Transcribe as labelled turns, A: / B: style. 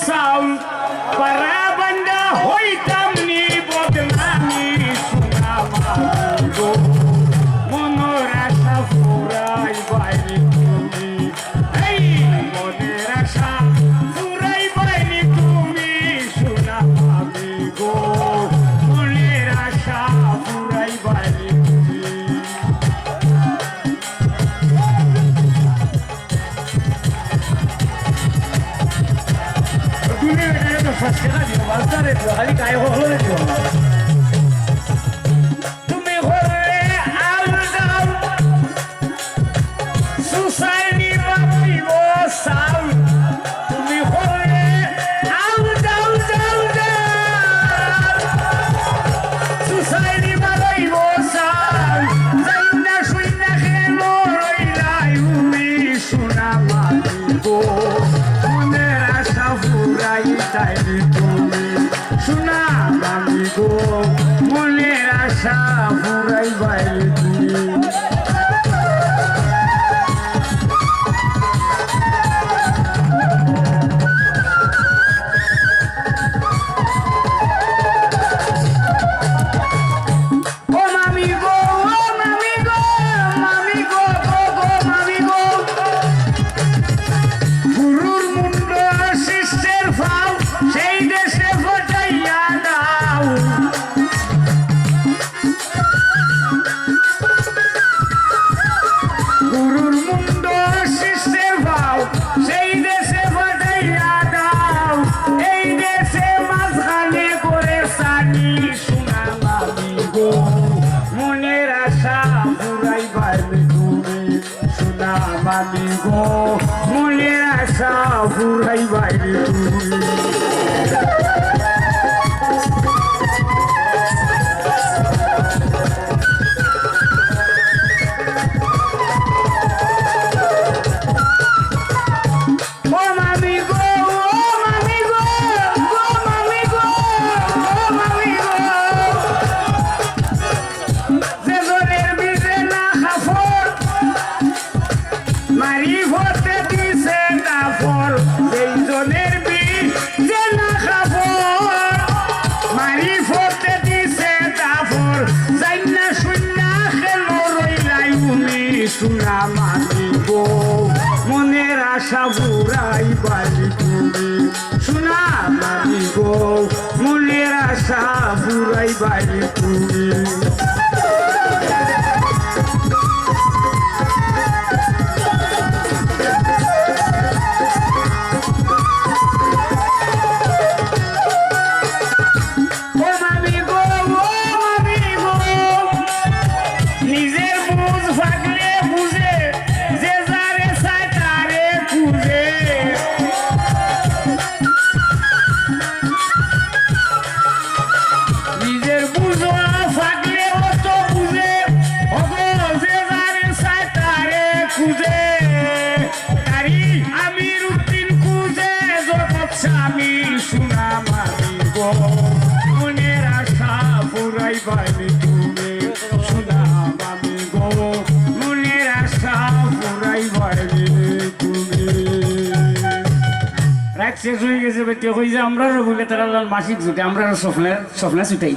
A: Saul পারা বান্দা হইতাম নি বদনামি সোনা মামি গো মনের আশা ফুরাই বাইরে তুমি এই মনের আশা ফুরাই বাইরে তুমি সোনা মামি গো মনের আশা ফুরাই বাইরে তুমি হলে আলগাও সুসাইনি বাবিব সাউ তুমি হলে আলগাও যাও সুসাইনি বাবিব সাউ জাইনা শুইনা খেলো রইলাই উমি সোনা মাগিব মনের আশা ফুরাই তাইলি তুমি সোনা মামি গো মনের আশা ফুরাই বাইরে তুমি মামি গো মনের আশা ফুরাই বাইরে তুমি সোনা মামি গো মনের আশা ফুরাই বাইরে তুমি সোনা মামি গো মনের আশা ফুরাই বাইরে তুমি সোনা মামি গো মনের আশা ফুরাই বাইরে তুমি সোনা মামি গো মনের আশা ফুরাই বাইরে তুমি রাখ শেষ হয়ে গেছে বেটে হয়ে যে আমরা বলে তারা মাসিক জুটে আমরা স্বপ্নে ছুটাই